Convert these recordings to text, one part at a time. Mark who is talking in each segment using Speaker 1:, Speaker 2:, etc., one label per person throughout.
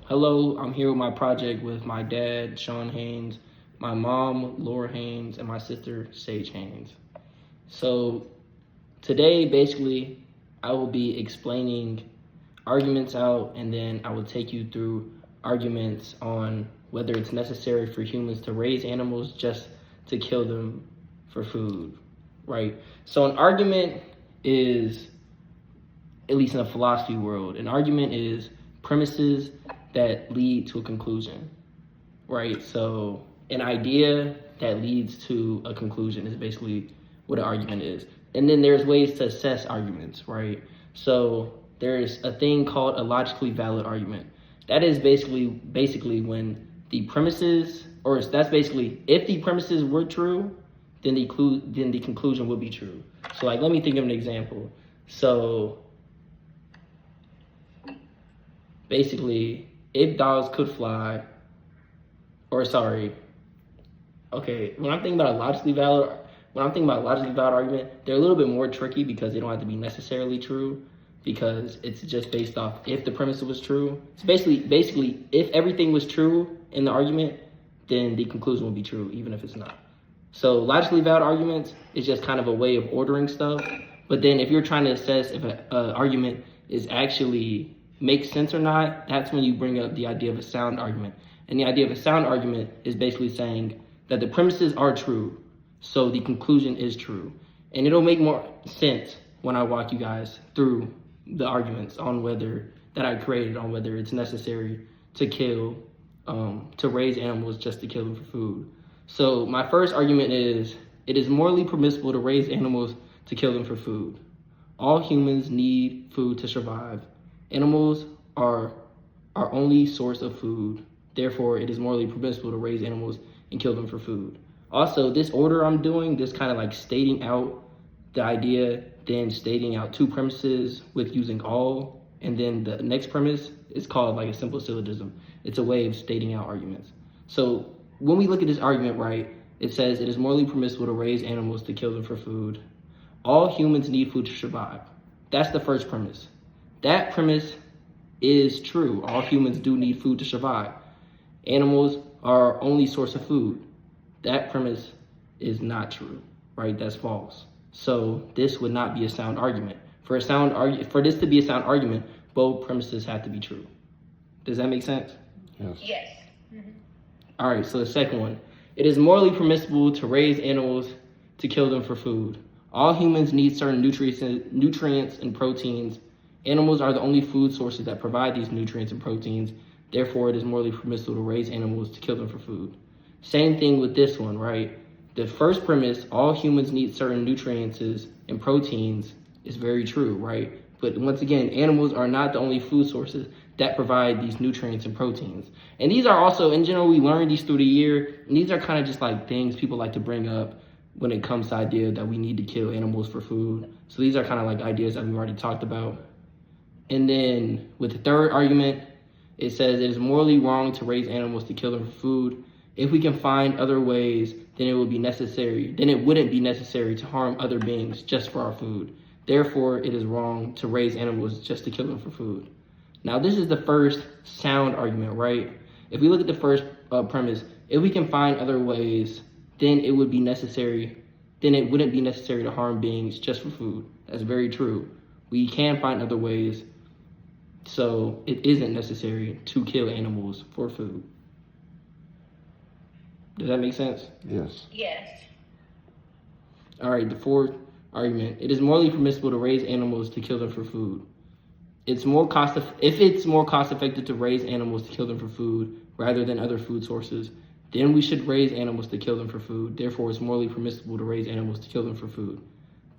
Speaker 1: Hello, I'm here with my project with my dad, Sean Haynes, my mom, Laura Haynes, and my sister, Sage Haynes. So today, basically, I will be explaining arguments out, and then I will take you through arguments on whether it's necessary for humans to raise animals just to kill them for food, right? So an argument is, at least in the philosophy world, an argument is premises that lead to a conclusion, right? So an idea that leads to a conclusion is basically what an argument is. And then there's ways to assess arguments, right? So there's a thing called a logically valid argument. That is basically when the premises, or that's basically if the premises were true, then the conclusion would be true. So like, let me think of an example. So basically, if dogs could fly, okay, when I'm thinking about a logically valid argument, they're a little bit more tricky because they don't have to be necessarily true, because it's just based off if the premise was true. It's basically if everything was true in the argument, then the conclusion will be true, even if it's not. So logically valid arguments is just kind of a way of ordering stuff. But then if you're trying to assess if an argument is actually makes sense or not, that's when you bring up the idea of a sound argument. And the idea of a sound argument is basically saying that the premises are true, so the conclusion is true. And it'll make more sense when I walk you guys through the arguments on whether it's necessary to kill, to raise animals just to kill them for food. So my first argument is, it is morally permissible to raise animals to kill them for food. All humans need food to survive. Animals are our only source of food. Therefore, it is morally permissible to raise animals and kill them for food. Also, this order I'm doing, this kind of like stating out the idea, then stating out two premises with using all, and then the next premise is called like a simple syllogism. It's a way of stating out arguments. So when we look at this argument, right, it says it is morally permissible to raise animals to kill them for food. All humans need food to survive. That's the first premise. That premise is true. All humans do need food to survive. Animals are our only source of food. That premise is not true, right? That's false. So this would not be a sound argument. For this to be a sound argument, both premises have to be true. Does that make sense?
Speaker 2: Yes.
Speaker 3: Yes. Mm-hmm.
Speaker 1: All right, so the second one. It is morally permissible to raise animals to kill them for food. All humans need certain nutrients and proteins. Animals are the only food sources that provide these nutrients and proteins. Therefore, it is morally permissible to raise animals to kill them for food. Same thing with this one, right? The first premise, all humans need certain nutrients and proteins, is very true, right? But once again, animals are not the only food sources that provide these nutrients and proteins. And these are also, in general, we learned these through the year, and these are kind of just like things people like to bring up when it comes to the idea that we need to kill animals for food. So these are kind of like ideas that we've already talked about. And then with the third argument, it says it is morally wrong to raise animals to kill them for food. If we can find other ways, then it wouldn't be necessary to harm other beings just for our food. Therefore, it is wrong to raise animals just to kill them for food. Now, this is the first sound argument, right? If we look at the first premise, if we can find other ways, then it wouldn't be necessary to harm beings just for food. That's very true. We can find other ways, so it isn't necessary to kill animals for food. Does that make sense?
Speaker 2: Yes.
Speaker 3: Yes.
Speaker 1: All right, the fourth argument. It is morally permissible to raise animals to kill them for food. If it's more cost effective to raise animals to kill them for food rather than other food sources, then we should raise animals to kill them for food. Therefore, it's morally permissible to raise animals to kill them for food.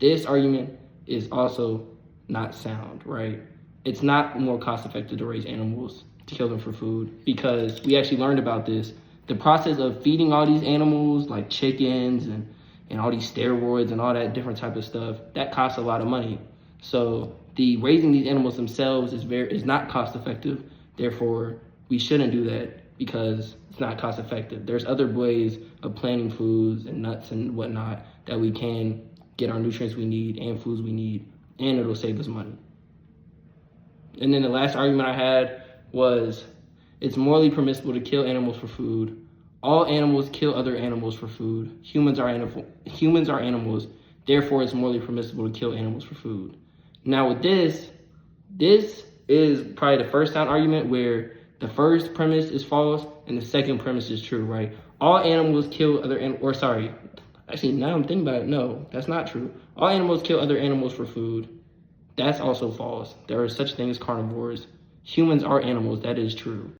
Speaker 1: This argument is also not sound, right? It's not more cost effective to raise animals to kill them for food, because we actually learned about this. The process of feeding all these animals, like chickens and all these steroids and all that different type of stuff, that costs a lot of money. So the raising these animals themselves is not cost effective. Therefore, we shouldn't do that because it's not cost effective. There's other ways of planting foods and nuts and whatnot that we can get our nutrients we need and foods we need, and it'll save us money. And then the last argument I had was, It's morally permissible to kill animals for food. All animals kill other animals for food. Humans are animals. Therefore, it's morally permissible to kill animals for food. Now with this is probably the first sound argument where the first premise is false and the second premise is true, right? All animals kill other actually, now I'm thinking about it, no, that's not true. All animals kill other animals for food. That's also false. There are such things as carnivores. Humans are animals, that is true.